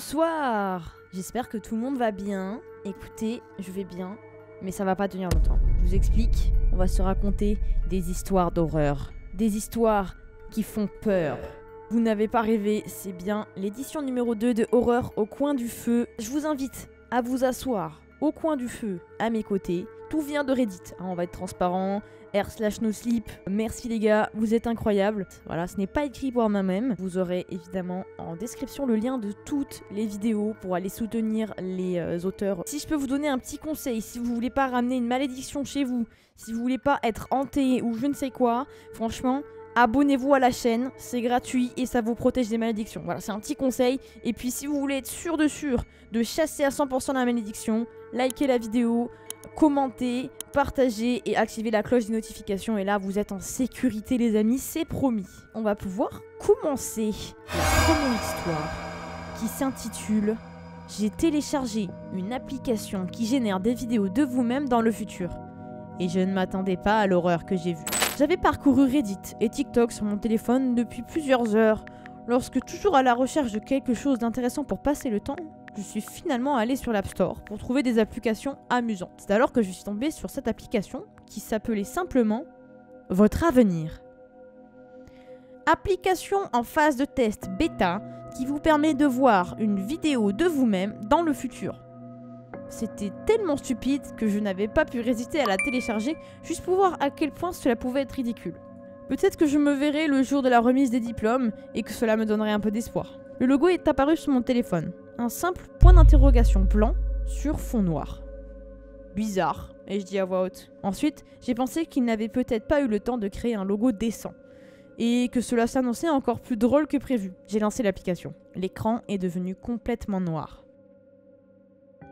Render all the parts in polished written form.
Bonsoir. J'espère que tout le monde va bien. Écoutez, je vais bien, mais ça va pas tenir longtemps. Je vous explique, on va se raconter des histoires d'horreur. Des histoires qui font peur. Vous n'avez pas rêvé, c'est bien l'édition numéro 2 de Horreur au coin du feu. Je vous invite à vous asseoir au coin du feu, à mes côtés. Tout vient de Reddit, on va être transparent. r/nosleep, merci les gars, vous êtes incroyables. Voilà, ce n'est pas écrit par moi-même. Vous aurez évidemment en description le lien de toutes les vidéos pour aller soutenir les auteurs. Si je peux vous donner un petit conseil, si vous voulez pas ramener une malédiction chez vous, si vous voulez pas être hanté ou je ne sais quoi, franchement, abonnez-vous à la chaîne, c'est gratuit et ça vous protège des malédictions. Voilà, c'est un petit conseil. Et puis si vous voulez être sûr de chasser à 100% la malédiction, likez la vidéo, commentez, partagez et activez la cloche des notifications. Et là, vous êtes en sécurité les amis, c'est promis. On va pouvoir commencer la première histoire qui s'intitule « J'ai téléchargé une application qui génère des vidéos de vous-même dans le futur. Et je ne m'attendais pas à l'horreur que j'ai vue. » J'avais parcouru Reddit et TikTok sur mon téléphone depuis plusieurs heures. Lorsque, toujours à la recherche de quelque chose d'intéressant pour passer le temps, je suis finalement allée sur l'App Store pour trouver des applications amusantes. C'est alors que je suis tombée sur cette application qui s'appelait simplement « Votre avenir ». Application en phase de test bêta qui vous permet de voir une vidéo de vous-même dans le futur. C'était tellement stupide que je n'avais pas pu résister à la télécharger juste pour voir à quel point cela pouvait être ridicule. Peut-être que je me verrai le jour de la remise des diplômes et que cela me donnerait un peu d'espoir. Le logo est apparu sur mon téléphone. Un simple point d'interrogation blanc sur fond noir. Bizarre, ai-je dit à voix haute. Ensuite, j'ai pensé qu'il n'avait peut-être pas eu le temps de créer un logo décent. Et que cela s'annonçait encore plus drôle que prévu. J'ai lancé l'application. L'écran est devenu complètement noir.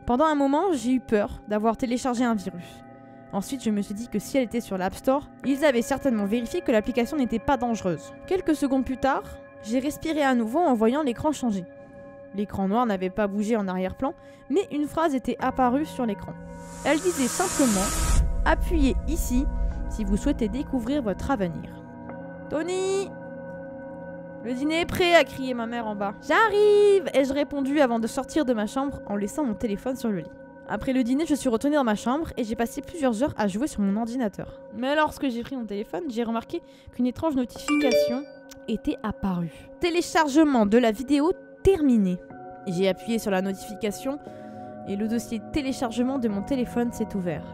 Pendant un moment, j'ai eu peur d'avoir téléchargé un virus. Ensuite, je me suis dit que si elle était sur l'App Store, ils avaient certainement vérifié que l'application n'était pas dangereuse. Quelques secondes plus tard, j'ai respiré à nouveau en voyant l'écran changer. L'écran noir n'avait pas bougé en arrière-plan, mais une phrase était apparue sur l'écran. Elle disait simplement « Appuyez ici si vous souhaitez découvrir votre avenir. » Tony! Le dîner est prêt, a crié ma mère en bas. J'arrive! Ai-je répondu avant de sortir de ma chambre en laissant mon téléphone sur le lit. Après le dîner, je suis retournée dans ma chambre et j'ai passé plusieurs heures à jouer sur mon ordinateur. Mais lorsque j'ai pris mon téléphone, j'ai remarqué qu'une étrange notification était apparue. Téléchargement de la vidéo terminé. J'ai appuyé sur la notification et le dossier téléchargement de mon téléphone s'est ouvert.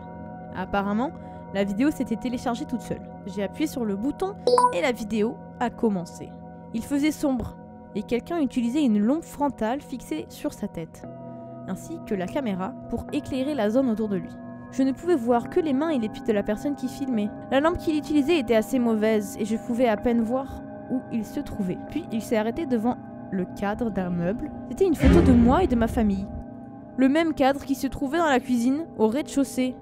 Apparemment, la vidéo s'était téléchargée toute seule. J'ai appuyé sur le bouton et la vidéo a commencé. Il faisait sombre et quelqu'un utilisait une lampe frontale fixée sur sa tête, ainsi que la caméra pour éclairer la zone autour de lui. Je ne pouvais voir que les mains et les pieds de la personne qui filmait. La lampe qu'il utilisait était assez mauvaise et je pouvais à peine voir où il se trouvait. Puis il s'est arrêté devant le cadre d'un meuble. C'était une photo de moi et de ma famille. Le même cadre qui se trouvait dans la cuisine, au rez-de-chaussée.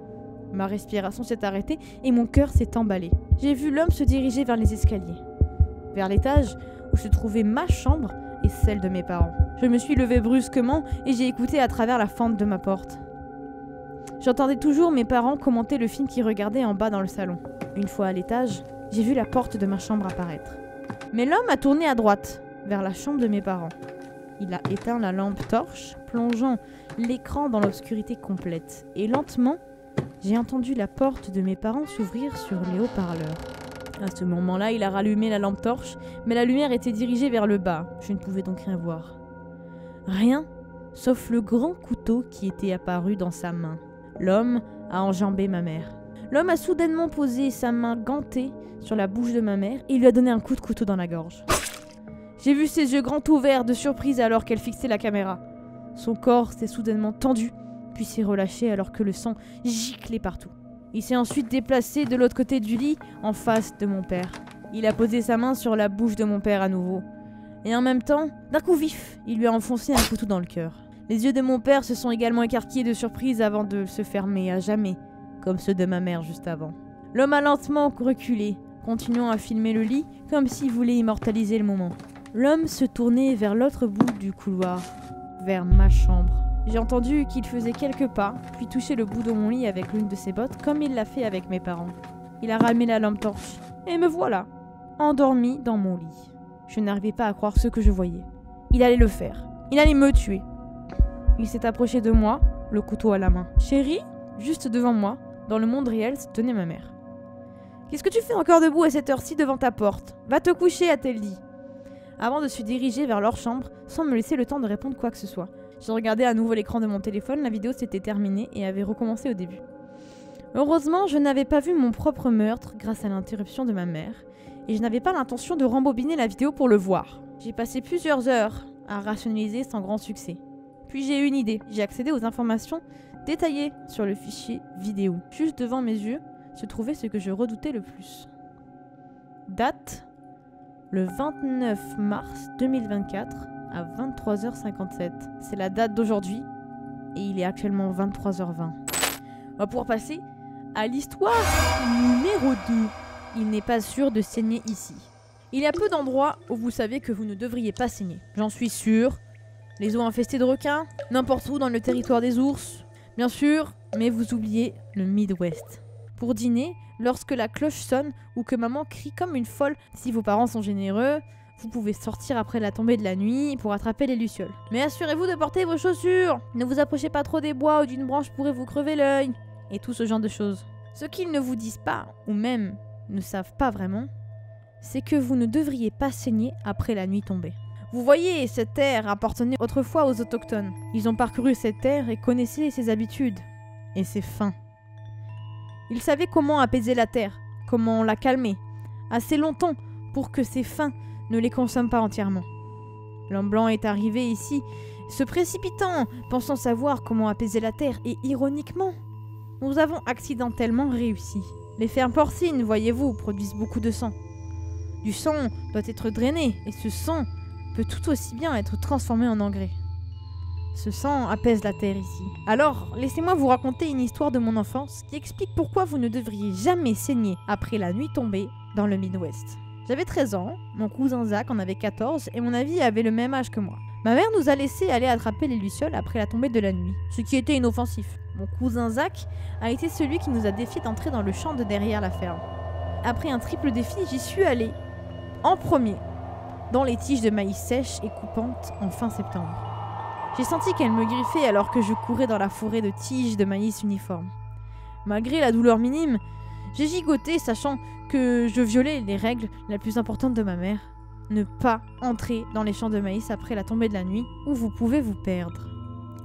Ma respiration s'est arrêtée et mon cœur s'est emballé. J'ai vu l'homme se diriger vers les escaliers, vers l'étage où se trouvait ma chambre et celle de mes parents. Je me suis levée brusquement et j'ai écouté à travers la fente de ma porte. J'entendais toujours mes parents commenter le film qu'ils regardaient en bas dans le salon. Une fois à l'étage, j'ai vu la porte de ma chambre apparaître. Mais l'homme a tourné à droite, vers la chambre de mes parents. Il a éteint la lampe torche, plongeant l'écran dans l'obscurité complète. Et lentement, j'ai entendu la porte de mes parents s'ouvrir sur les haut-parleurs. À ce moment-là, il a rallumé la lampe torche, mais la lumière était dirigée vers le bas. Je ne pouvais donc rien voir. Rien, sauf le grand couteau qui était apparu dans sa main. L'homme a enjambé ma mère. L'homme a soudainement posé sa main gantée sur la bouche de ma mère et il lui a donné un coup de couteau dans la gorge. J'ai vu ses yeux grands ouverts de surprise alors qu'elle fixait la caméra. Son corps s'est soudainement tendu, puis s'est relâché alors que le sang giclait partout. Il s'est ensuite déplacé de l'autre côté du lit, en face de mon père. Il a posé sa main sur la bouche de mon père à nouveau. Et en même temps, d'un coup vif, il lui a enfoncé un couteau dans le cœur. Les yeux de mon père se sont également écarquillés de surprise avant de se fermer à jamais, comme ceux de ma mère juste avant. L'homme a lentement reculé, continuant à filmer le lit, comme s'il voulait immortaliser le moment. L'homme se tournait vers l'autre bout du couloir, vers ma chambre. J'ai entendu qu'il faisait quelques pas, puis touchait le bout de mon lit avec l'une de ses bottes, comme il l'a fait avec mes parents. Il a rallumé la lampe torche, et me voilà, endormi dans mon lit. Je n'arrivais pas à croire ce que je voyais. Il allait le faire. Il allait me tuer. Il s'est approché de moi, le couteau à la main. Chérie, juste devant moi, dans le monde réel, se tenait ma mère. Qu'est-ce que tu fais encore debout à cette heure-ci devant ta porte? Va te coucher, a-t-elle dit. Avant de se diriger vers leur chambre, sans me laisser le temps de répondre quoi que ce soit. J'ai regardé à nouveau l'écran de mon téléphone, la vidéo s'était terminée et avait recommencé au début. Heureusement, je n'avais pas vu mon propre meurtre grâce à l'interruption de ma mère, et je n'avais pas l'intention de rembobiner la vidéo pour le voir. J'ai passé plusieurs heures à rationaliser sans grand succès. Puis j'ai eu une idée, j'ai accédé aux informations détaillées sur le fichier vidéo. Juste devant mes yeux se trouvait ce que je redoutais le plus. Date, le 29 mars 2024 à 23h57. C'est la date d'aujourd'hui et il est actuellement 23h20. On va pouvoir passer à l'histoire numéro 2. Il n'est pas sûr de saigner ici. Il y a peu d'endroits où vous savez que vous ne devriez pas saigner. J'en suis sûre. Les eaux infestées de requins, n'importe où dans le territoire des ours, bien sûr, mais vous oubliez le Midwest. Pour dîner, lorsque la cloche sonne ou que maman crie comme une folle, si vos parents sont généreux, vous pouvez sortir après la tombée de la nuit pour attraper les lucioles. Mais assurez-vous de porter vos chaussures. Ne vous approchez pas trop des bois ou d'une branche pourrait vous crever l'œil. Et tout ce genre de choses. Ce qu'ils ne vous disent pas, ou même ne savent pas vraiment, c'est que vous ne devriez pas saigner après la nuit tombée. Vous voyez, cette terre appartenait autrefois aux autochtones. Ils ont parcouru cette terre et connaissaient ses habitudes et ses fins. Ils savaient comment apaiser la terre, comment la calmer, assez longtemps pour que ses fins ne les consomment pas entièrement. L'homme blanc est arrivé ici, se précipitant, pensant savoir comment apaiser la terre, et ironiquement, nous avons accidentellement réussi. Les fermes porcines, voyez-vous, produisent beaucoup de sang. Du sang doit être drainé, et ce sang peut tout aussi bien être transformé en engrais. Ce sang apaise la terre ici. Alors, laissez-moi vous raconter une histoire de mon enfance qui explique pourquoi vous ne devriez jamais saigner après la nuit tombée dans le Midwest. J'avais 13 ans, mon cousin Zach en avait 14 et mon ami avait le même âge que moi. Ma mère nous a laissé aller attraper les lucioles après la tombée de la nuit, ce qui était inoffensif. Mon cousin Zach a été celui qui nous a défié d'entrer dans le champ de derrière la ferme. Après un triple défi, j'y suis allée en premier, dans les tiges de maïs sèches et coupantes en fin septembre. J'ai senti qu'elle me griffait alors que je courais dans la forêt de tiges de maïs uniformes. Malgré la douleur minime, j'ai gigoté sachant que je violais les règles les plus importantes de ma mère. Ne pas entrer dans les champs de maïs après la tombée de la nuit où vous pouvez vous perdre.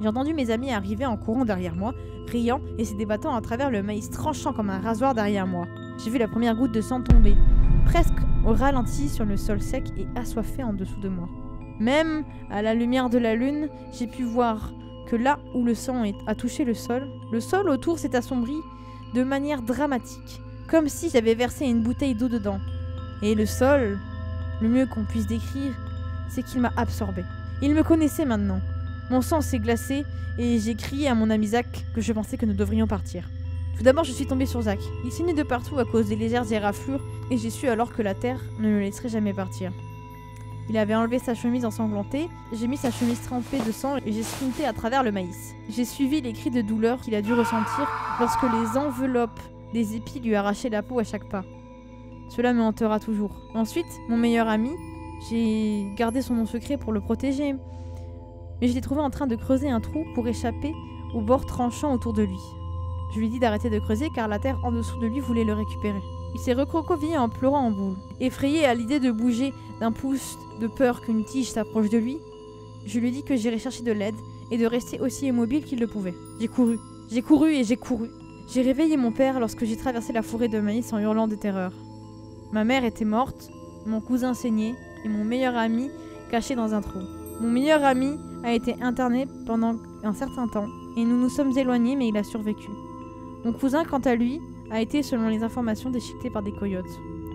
J'ai entendu mes amis arriver en courant derrière moi, riant et se débattant à travers le maïs tranchant comme un rasoir derrière moi. J'ai vu la première goutte de sang tomber, presque au ralenti sur le sol sec et assoiffé en dessous de moi. Même à la lumière de la lune, j'ai pu voir que là où le sang a touché le sol autour s'est assombri de manière dramatique, comme si j'avais versé une bouteille d'eau dedans. Et le sol, le mieux qu'on puisse décrire, c'est qu'il m'a absorbé. Il me connaissait maintenant. Mon sang s'est glacé et j'ai crié à mon ami Zach que je pensais que nous devrions partir. Tout d'abord, je suis tombée sur Zach. Il saignait de partout à cause des légères éraflures et j'ai su alors que la terre ne le laisserait jamais partir. Il avait enlevé sa chemise ensanglantée, j'ai mis sa chemise trempée de sang et j'ai sprinté à travers le maïs. J'ai suivi les cris de douleur qu'il a dû ressentir lorsque les enveloppes des épis lui arrachaient la peau à chaque pas. Cela me hantera toujours. Ensuite, mon meilleur ami, j'ai gardé son nom secret pour le protéger, mais je l'ai trouvé en train de creuser un trou pour échapper au bord tranchant autour de lui. Je lui ai dit d'arrêter de creuser car la terre en dessous de lui voulait le récupérer. Il s'est recroquevillé en pleurant en boule. Effrayé à l'idée de bouger d'un pouce de peur qu'une tige s'approche de lui, je lui ai dit que j'irais chercher de l'aide et de rester aussi immobile qu'il le pouvait. J'ai couru et j'ai couru. J'ai réveillé mon père lorsque j'ai traversé la forêt de maïs en hurlant de terreur. Ma mère était morte, mon cousin saignait et mon meilleur ami caché dans un trou. Mon meilleur ami a été interné pendant un certain temps et nous nous sommes éloignés mais il a survécu. Mon cousin, quant à lui, a été, selon les informations, déchiqueté par des coyotes.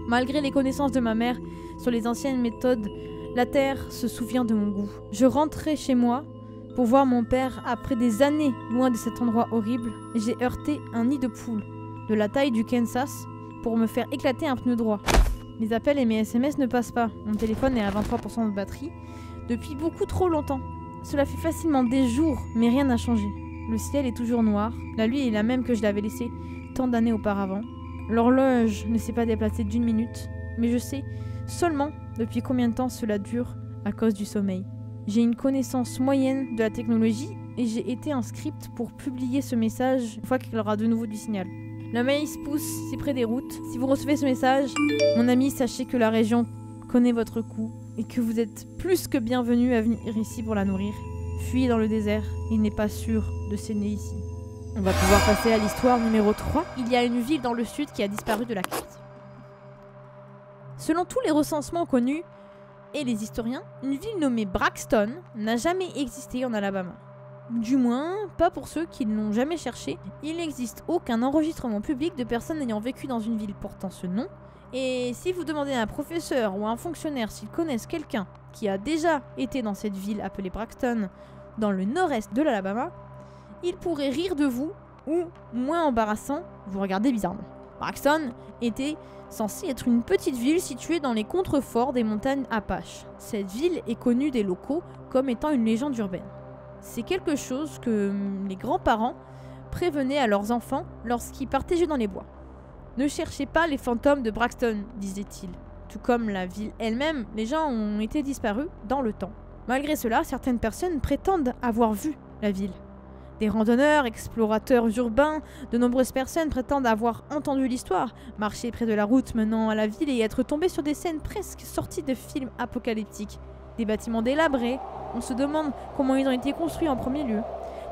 Malgré les connaissances de ma mère sur les anciennes méthodes, la terre se souvient de mon goût. Je rentrais chez moi pour voir mon père après des années loin de cet endroit horrible. J'ai heurté un nid de poule de la taille du Kansas pour me faire éclater un pneu droit. Mes appels et mes SMS ne passent pas. Mon téléphone est à 23% de batterie depuis beaucoup trop longtemps. Cela fait facilement des jours, mais rien n'a changé. Le ciel est toujours noir, la nuit est la même que je l'avais laissée tant d'années auparavant. L'horloge ne s'est pas déplacée d'1 minute, mais je sais seulement depuis combien de temps cela dure à cause du sommeil. J'ai une connaissance moyenne de la technologie et j'ai été un script pour publier ce message une fois qu'il y aura de nouveau du signal. Le maïs pousse si près des routes. Si vous recevez ce message, mon ami, sachez que la région connaît votre coup et que vous êtes plus que bienvenu à venir ici pour la nourrir. Fuyez dans le désert, il n'est pas sûr de saigner ici. On va pouvoir passer à l'histoire numéro 3. Il y a une ville dans le sud qui a disparu de la carte. Selon tous les recensements connus et les historiens, une ville nommée Braxton n'a jamais existé en Alabama. Du moins, pas pour ceux qui ne l'ont jamais cherché. Il n'existe aucun enregistrement public de personnes ayant vécu dans une ville portant ce nom. Et si vous demandez à un professeur ou à un fonctionnaire s'ils connaissent quelqu'un qui a déjà été dans cette ville appelée Braxton, dans le nord-est de l'Alabama, il pourrait rire de vous ou, moins embarrassant, vous regarder bizarrement. Braxton était censée être une petite ville située dans les contreforts des montagnes Apaches. Cette ville est connue des locaux comme étant une légende urbaine. C'est quelque chose que les grands-parents prévenaient à leurs enfants lorsqu'ils partaient jouer dans les bois. Ne cherchez pas les fantômes de Braxton, disait-il. Tout comme la ville elle-même, les gens ont été disparus dans le temps. Malgré cela, certaines personnes prétendent avoir vu la ville. Des randonneurs, explorateurs urbains, de nombreuses personnes prétendent avoir entendu l'histoire, marcher près de la route menant à la ville et être tombés sur des scènes presque sorties de films apocalyptiques. Des bâtiments délabrés, on se demande comment ils ont été construits en premier lieu.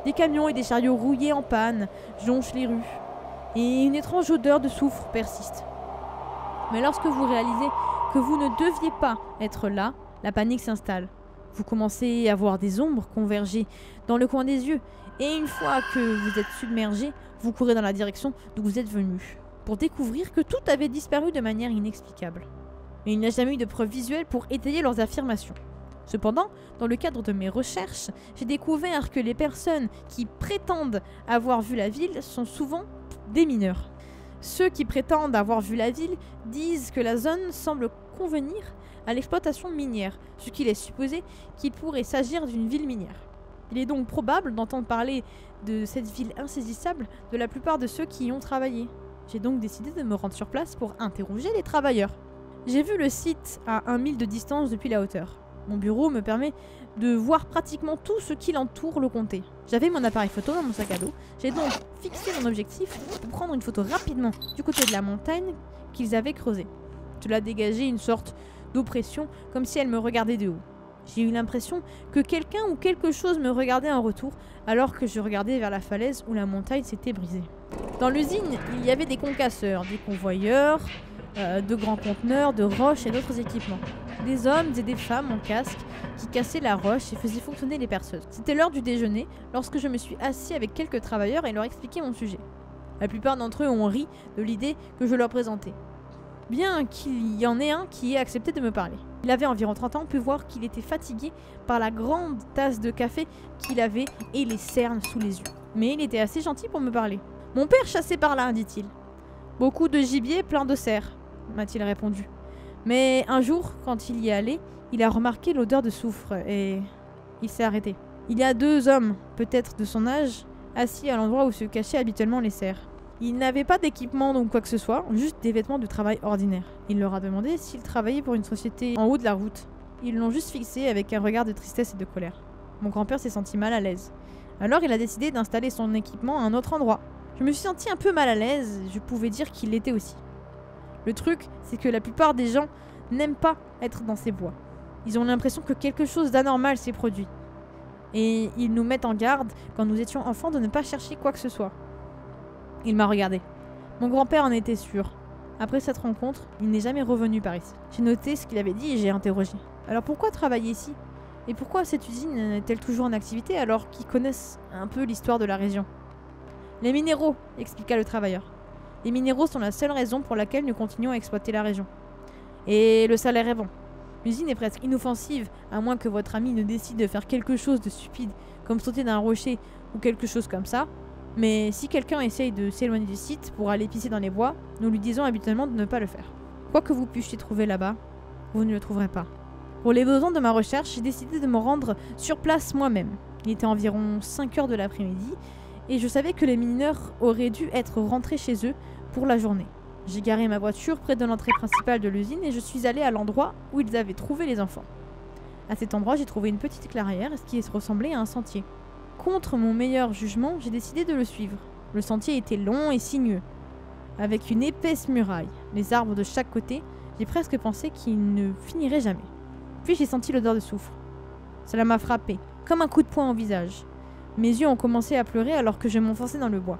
Des camions et des chariots rouillés en panne jonchent les rues. Et une étrange odeur de soufre persiste. Mais lorsque vous réalisez que vous ne deviez pas être là, la panique s'installe. Vous commencez à voir des ombres converger dans le coin des yeux. Et une fois que vous êtes submergé, vous courez dans la direction d'où vous êtes venu, pour découvrir que tout avait disparu de manière inexplicable. Mais il n'y a jamais eu de preuves visuelles pour étayer leurs affirmations. Cependant, dans le cadre de mes recherches, j'ai découvert que les personnes qui prétendent avoir vu la ville sont souvent des mineurs. Ceux qui prétendent avoir vu la ville disent que la zone semble convenir à l'exploitation minière, ce qui laisse supposer qu'il pourrait s'agir d'une ville minière. Il est donc probable d'entendre parler de cette ville insaisissable de la plupart de ceux qui y ont travaillé. J'ai donc décidé de me rendre sur place pour interroger les travailleurs. J'ai vu le site à 1 mille de distance depuis la hauteur. Mon bureau me permet de voir pratiquement tout ce qui l'entoure le comté. J'avais mon appareil photo dans mon sac à dos. J'ai donc fixé mon objectif pour prendre une photo rapidement du côté de la montagne qu'ils avaient creusée. Cela dégageait une sorte d'oppression, comme si elle me regardait de haut. J'ai eu l'impression que quelqu'un ou quelque chose me regardait en retour, alors que je regardais vers la falaise où la montagne s'était brisée. Dans l'usine, il y avait des concasseurs, des convoyeurs, de grands conteneurs, de roches et d'autres équipements. Des hommes et des femmes en casque qui cassaient la roche et faisaient fonctionner les perceuses. C'était l'heure du déjeuner lorsque je me suis assis avec quelques travailleurs et leur expliqué mon sujet. La plupart d'entre eux ont ri de l'idée que je leur présentais. Bien qu'il y en ait un qui ait accepté de me parler. Il avait environ 30 ans, on peut voir qu'il était fatigué par la grande tasse de café qu'il avait et les cernes sous les yeux. Mais il était assez gentil pour me parler. « Mon père chassait par là, dit-il. Beaucoup de gibier plein de cerfs, m'a-t-il répondu. Mais un jour, quand il y est allé, il a remarqué l'odeur de soufre et il s'est arrêté. Il y a 2 hommes, peut-être de son âge, assis à l'endroit où se cachaient habituellement les cerfs. Ils n'avaient pas d'équipement ou quoi que ce soit, juste des vêtements de travail ordinaires. Il leur a demandé s'ils travaillaient pour une société en haut de la route. Ils l'ont juste fixé avec un regard de tristesse et de colère. Mon grand-père s'est senti mal à l'aise. Alors il a décidé d'installer son équipement à un autre endroit. Je me suis senti un peu mal à l'aise, je pouvais dire qu'il l'était aussi. Le truc, c'est que la plupart des gens n'aiment pas être dans ces bois. Ils ont l'impression que quelque chose d'anormal s'est produit. Et ils nous mettent en garde, quand nous étions enfants, de ne pas chercher quoi que ce soit. Il m'a regardé. Mon grand-père en était sûr. Après cette rencontre, il n'est jamais revenu par ici. J'ai noté ce qu'il avait dit et j'ai interrogé. Alors pourquoi travailler ici? Et pourquoi cette usine est-elle toujours en activité alors qu'ils connaissent un peu l'histoire de la région? Les minéraux, expliqua le travailleur. Les minéraux sont la seule raison pour laquelle nous continuons à exploiter la région. Et le salaire est bon. L'usine est presque inoffensive, à moins que votre ami ne décide de faire quelque chose de stupide, comme sauter d'un rocher ou quelque chose comme ça. Mais si quelqu'un essaye de s'éloigner du site pour aller pisser dans les bois, nous lui disons habituellement de ne pas le faire. Quoi que vous puissiez trouver là-bas, vous ne le trouverez pas. Pour les besoins de ma recherche, j'ai décidé de me rendre sur place moi-même. Il était environ 5 heures de l'après-midi, et je savais que les mineurs auraient dû être rentrés chez eux pour la journée. J'ai garé ma voiture près de l'entrée principale de l'usine et je suis allé à l'endroit où ils avaient trouvé les enfants. À cet endroit, j'ai trouvé une petite clairière, ce qui ressemblait à un sentier. Contre mon meilleur jugement, j'ai décidé de le suivre. Le sentier était long et sinueux, avec une épaisse muraille, les arbres de chaque côté. J'ai presque pensé qu'il ne finirait jamais. Puis j'ai senti l'odeur de soufre. Cela m'a frappé, comme un coup de poing au visage. Mes yeux ont commencé à pleurer alors que je m'enfonçais dans le bois.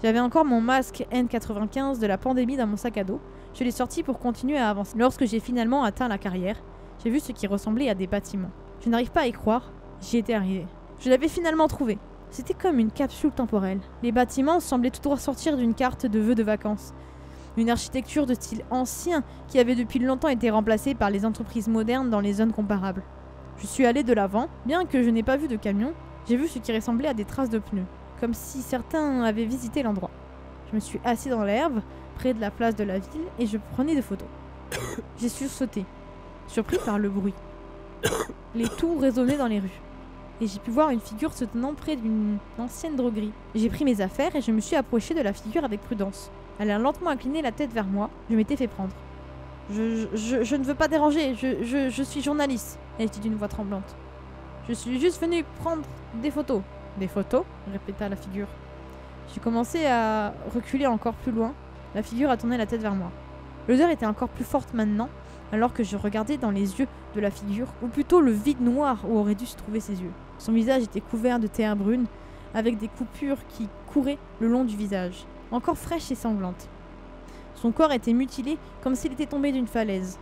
J'avais encore mon masque N95 de la pandémie dans mon sac à dos. Je l'ai sorti pour continuer à avancer. Lorsque j'ai finalement atteint la carrière, j'ai vu ce qui ressemblait à des bâtiments. Je n'arrive pas à y croire, j'y étais arrivé. Je l'avais finalement trouvé. C'était comme une capsule temporelle. Les bâtiments semblaient tout droit sortir d'une carte de vœux de vacances. Une architecture de style ancien qui avait depuis longtemps été remplacée par les entreprises modernes dans les zones comparables. Je suis allé de l'avant, bien que je n'ai pas vu de camion, j'ai vu ce qui ressemblait à des traces de pneus, comme si certains avaient visité l'endroit. Je me suis assis dans l'herbe, près de la place de la ville, et je prenais des photos. J'ai sursauté, surpris par le bruit. Les tours résonnaient dans les rues. Et j'ai pu voir une figure se tenant près d'une ancienne droguerie. J'ai pris mes affaires et je me suis approché de la figure avec prudence. Elle a lentement incliné la tête vers moi. Je m'étais fait prendre. Je ne veux pas déranger, je suis journaliste, ai-je dit d'une voix tremblante. Je suis juste venue prendre des photos. Des photos répéta la figure. J'ai commencé à reculer encore plus loin. La figure a tourné la tête vers moi. L'odeur était encore plus forte maintenant, alors que je regardais dans les yeux de la figure, ou plutôt le vide noir où auraient dû se trouver ses yeux. Son visage était couvert de terre brune, avec des coupures qui couraient le long du visage, encore fraîches et sanglantes. Son corps était mutilé comme s'il était tombé d'une falaise.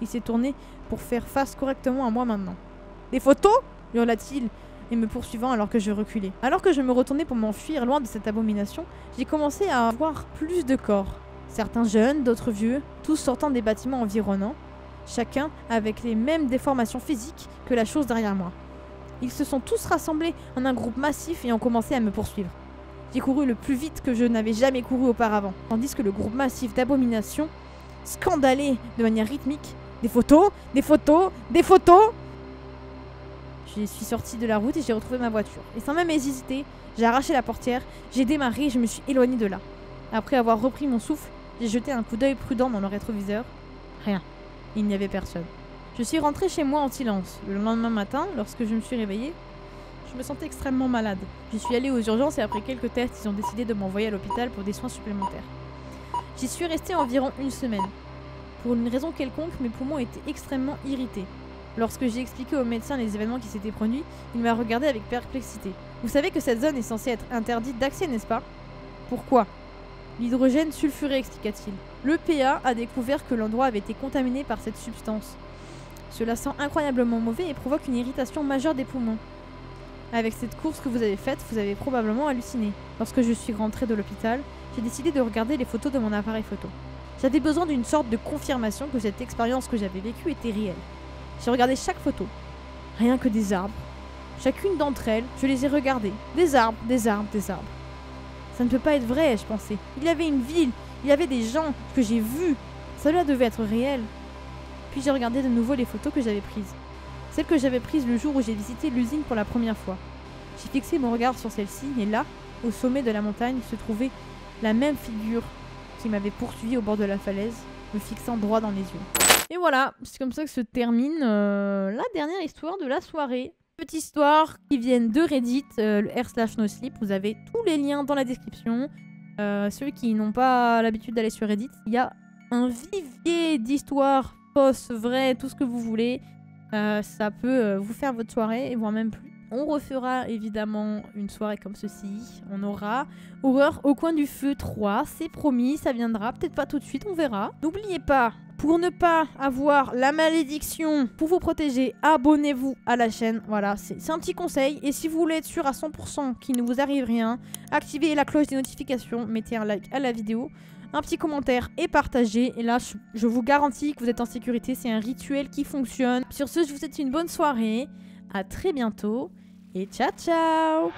Il s'est tourné pour faire face correctement à moi maintenant. « Des photos ?» hurla-t-il, et me poursuivant alors que je reculais. Alors que je me retournais pour m'enfuir loin de cette abomination, j'ai commencé à voir plus de corps. Certains jeunes, d'autres vieux, tous sortant des bâtiments environnants, chacun avec les mêmes déformations physiques que la chose derrière moi. Ils se sont tous rassemblés en un groupe massif et ont commencé à me poursuivre. J'ai couru le plus vite que je n'avais jamais couru auparavant, tandis que le groupe massif d'abominations scandalait de manière rythmique. Des photos, des photos, des photos. Je suis sortie de la route et j'ai retrouvé ma voiture. Et sans même hésiter, j'ai arraché la portière, j'ai démarré et je me suis éloignée de là. Après avoir repris mon souffle, j'ai jeté un coup d'œil prudent dans le rétroviseur. Rien. Il n'y avait personne. Je suis rentrée chez moi en silence. Le lendemain matin, lorsque je me suis réveillée, je me sentais extrêmement malade. Je suis allée aux urgences et après quelques tests, ils ont décidé de m'envoyer à l'hôpital pour des soins supplémentaires. J'y suis restée environ une semaine. Pour une raison quelconque, mes poumons étaient extrêmement irrités. Lorsque j'ai expliqué au médecin les événements qui s'étaient produits, il m'a regardé avec perplexité. Vous savez que cette zone est censée être interdite d'accès, n'est-ce pas? Pourquoi? L'hydrogène sulfuré, expliqua-t-il. L'EPA a découvert que l'endroit avait été contaminé par cette substance. Cela sent incroyablement mauvais et provoque une irritation majeure des poumons. Avec cette course que vous avez faite, vous avez probablement halluciné. Lorsque je suis rentrée de l'hôpital, j'ai décidé de regarder les photos de mon appareil photo. J'avais besoin d'une sorte de confirmation que cette expérience que j'avais vécue était réelle. J'ai regardé chaque photo. Rien que des arbres. Chacune d'entre elles, je les ai regardées. Des arbres, des arbres, des arbres. Ça ne peut pas être vrai, je pensais. Il y avait une ville, il y avait des gens que j'ai vus. Cela devait être réel. Puis j'ai regardé de nouveau les photos que j'avais prises. Celles que j'avais prises le jour où j'ai visité l'usine pour la première fois. J'ai fixé mon regard sur celle-ci et là, au sommet de la montagne, se trouvait la même figure qui m'avait poursuivi au bord de la falaise, me fixant droit dans les yeux. Et voilà, c'est comme ça que se termine la dernière histoire de la soirée. Petite histoire qui viennent de Reddit, le r/nosleep. Vous avez tous les liens dans la description. Ceux qui n'ont pas l'habitude d'aller sur Reddit, il y a un vivier d'histoires fausses, vraies, tout ce que vous voulez. Ça peut vous faire votre soirée, et voire même plus. On refera évidemment une soirée comme ceci. On aura Horreur au coin du feu 3, c'est promis, ça viendra. Peut-être pas tout de suite, on verra. N'oubliez pas, pour ne pas avoir la malédiction, pour vous protéger, abonnez-vous à la chaîne. Voilà, c'est un petit conseil. Et si vous voulez être sûr à 100% qu'il ne vous arrive rien, activez la cloche des notifications, mettez un like à la vidéo, un petit commentaire et partagez. Et là, je vous garantis que vous êtes en sécurité. C'est un rituel qui fonctionne. Sur ce, je vous souhaite une bonne soirée. À très bientôt. Et ciao, ciao!